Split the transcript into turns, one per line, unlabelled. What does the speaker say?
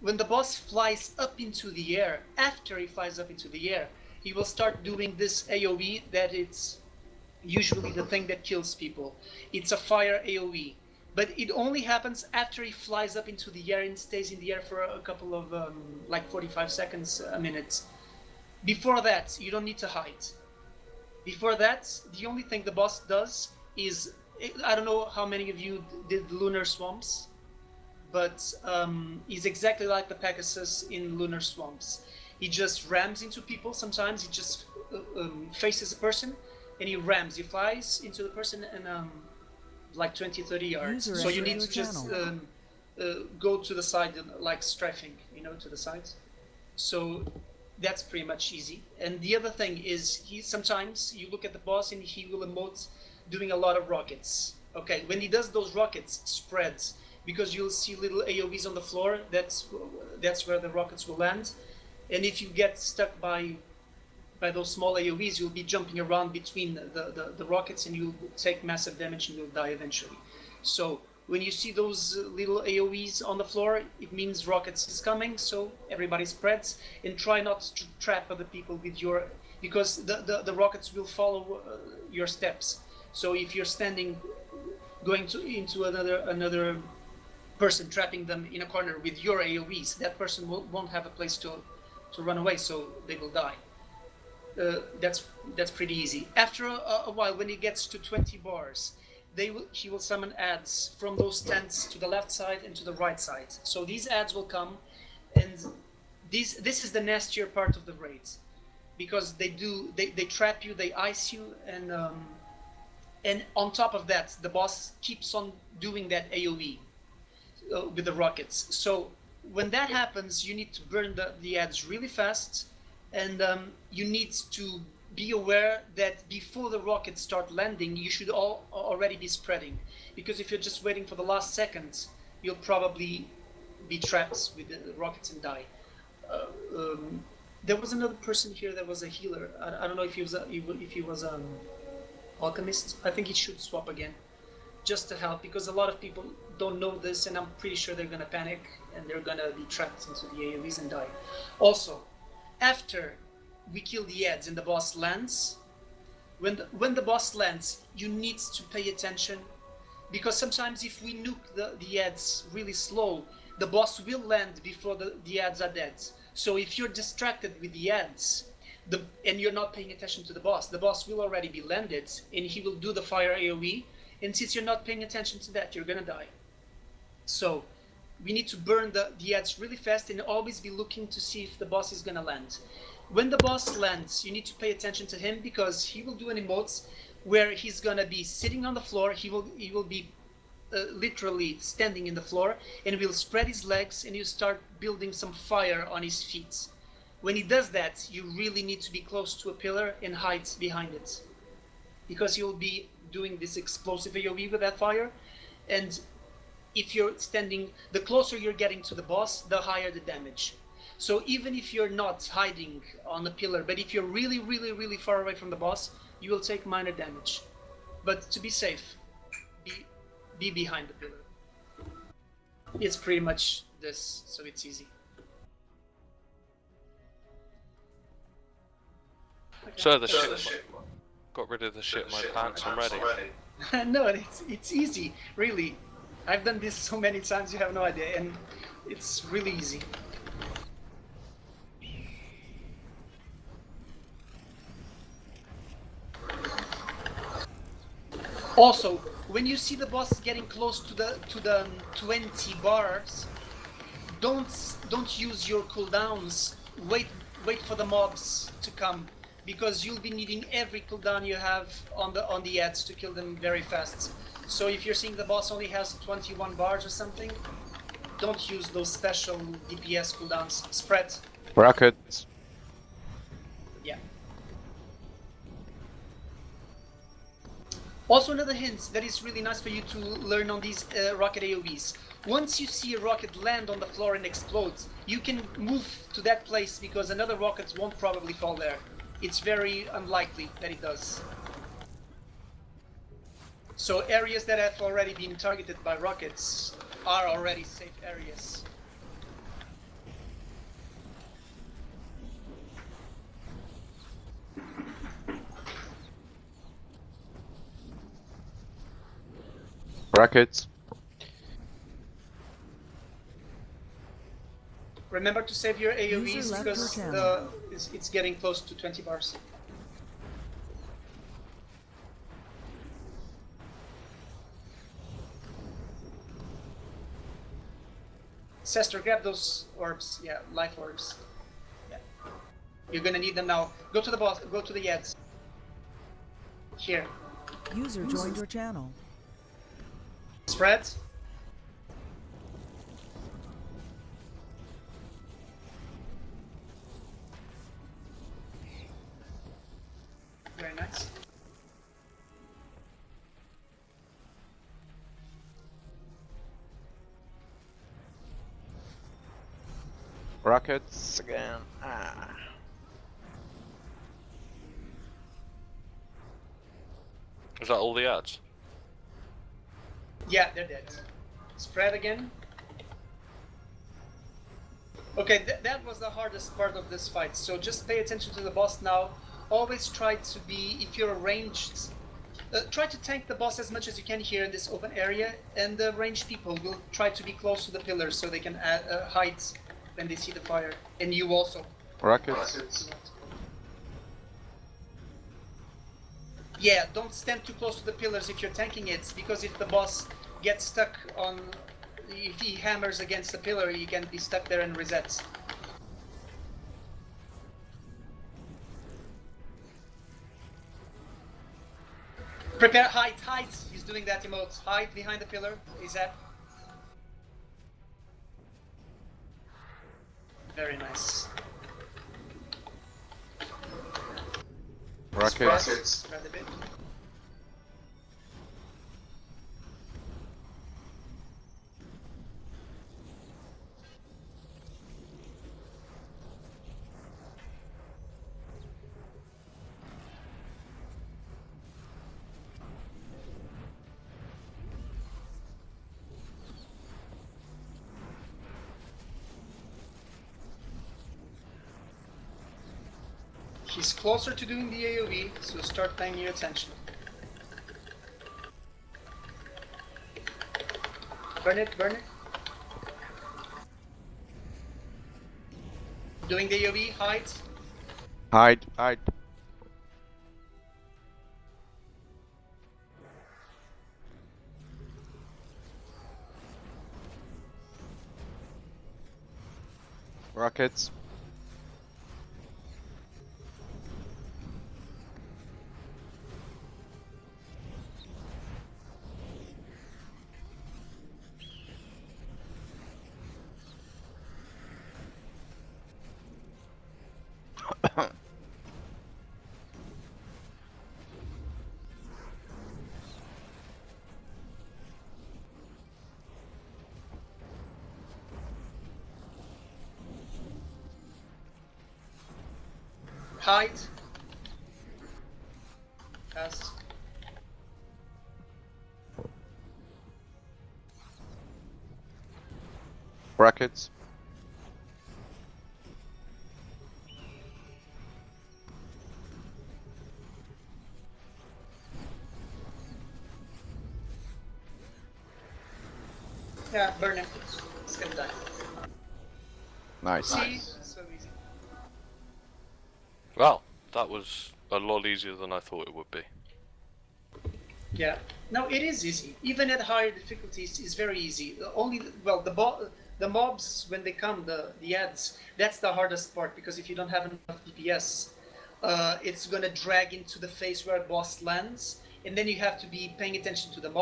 when the boss flies up into the air, after he flies up into the air, he will start doing this AoE that it's usually the thing that kills people. It's a fire AoE, but it only happens after he flies up into the air and stays in the air for a couple of like 45 seconds, a minute. Before that, you don't need to hide. Before that, the only thing the boss does is, I don't know how many of you did Lunar Swamps, but he's exactly like the Pegasus in Lunar Swamps. He just rams into people. Sometimes he just faces a person and he rams. He flies into the person and like 20-30 yards. So you need to just go to the side, like strafing, to the sides. So that's pretty much easy. And the other thing is, sometimes you look at the boss and he will emote doing a lot of rockets. Okay, when he does those rockets, spreads, because you'll see little AoVs on the floor. That's where the rockets will land. And if you get stuck by those small AoVs, you'll be jumping around between the rockets and you'll take massive damage and you'll die eventually. So when you see those little AoVs on the floor, it means rockets is coming, so everybody spreads, and try not to trap other people with your, because the rockets will follow your steps. So if you're standing, going into another person, trapping them in a corner with your AoVs, that person won't have a place to run away, so they will die. That's pretty easy. After a while, when he gets to 20 bars, he will summon adds from those tents to the left side and to the right side. So these adds will come, and this is the nastier part of the raid, because they trap you, they ice you, and on top of that, the boss keeps on doing that AoE with the rockets. So when that happens, you need to burn the adds really fast, and you need to be aware that before the rockets start landing, you should already be spreading, because if you're just waiting for the last second, you'll probably be trapped with the rockets and die. There was another person here that was a healer. I don't know if he was alchemist. I think he should swap again, just to help, because a lot of people don't know this, and I'm pretty sure they're gonna panic and they're gonna be trapped into the AoEs and die. Also, after we kill the adds and the boss lands, when the boss lands, you need to pay attention, because sometimes if we nuke the adds really slow, the boss will land before the adds are dead. So if you're distracted with the adds and you're not paying attention to the boss will already be landed and he will do the fire AoE, and since you're not paying attention to that, you're gonna die. So we need to burn the adds really fast and always be looking to see if the boss is gonna land. When the boss lands, you need to pay attention to him, because he will do an emote where he's gonna be sitting on the floor. He will be literally standing in the floor, and will spread his legs and you start building some fire on his feet. When he does that, you really need to be close to a pillar and hide behind it, because you'll be doing this explosive AoE with that fire. And if you're standing, the closer you're getting to the boss, the higher the damage. So even if you're not hiding on the pillar, but if you're really, really, really far away from the boss, you will take minor damage. But to be safe, be behind the pillar. It's pretty much this, so it's easy. Okay.
So the shit got rid of the shit in my pants, I'm ready.
No, it's easy, really. I've done this so many times, you have no idea, and it's really easy. Also, when you see the boss getting close to the 20 bars, don't use your cooldowns. Wait for the mobs to come, because you'll be needing every cooldown you have on the adds to kill them very fast. So if you're seeing the boss only has 21 bars or something, don't use those special DPS cooldowns. Spread.
Rockets.
Yeah. Also, another hint that is really nice for you to learn on these rocket AoVs. Once you see a rocket land on the floor and explode, you can move to that place, because another rocket won't probably fall there. It's very unlikely that it does. So areas that have already been targeted by rockets are already safe areas.
Rockets.
Remember to save your
User
AoEs
left
because
your channel.
it's getting close to 20 bars. Sester, grab those orbs. Yeah, life orbs. Yeah. You're gonna need them now. Go to the boss. Go to the Yeds. Here.
User joined your channel.
Spread. Very nice.
Rockets again. Ah.
Is that all the ads?
Yeah, they're dead. Spread again. Okay, that was the hardest part of this fight. So just pay attention to the boss now. Always try to be, if you're ranged, try to tank the boss as much as you can here in this open area. And the ranged people will try to be close to the pillars so they can hide when they see the fire. And you also.
Rockets.
Yeah, don't stand too close to the pillars if you're tanking it, because if the boss gets stuck on, if he hammers against the pillar, he can be stuck there and resets. Prepare, hide, he's doing that emote. Hide behind the pillar, is that? Very nice.
Rockets.
Spread a bit. He's closer to doing the AoE, so start paying your attention. Burn it, burn it. Doing the AoE, hide.
Hide. Rockets.
Hide. Cast.
Rockets.
Yeah, burn it. It's gonna die.
Nice.
See? So easy.
Well, that was a lot easier than I thought it would be.
Yeah. No, it is easy. Even at higher difficulties, it's very easy. The mobs when they come, the ads, that's the hardest part, because if you don't have enough DPS, it's gonna drag into the phase where boss lands, and then you have to be paying attention to the mob.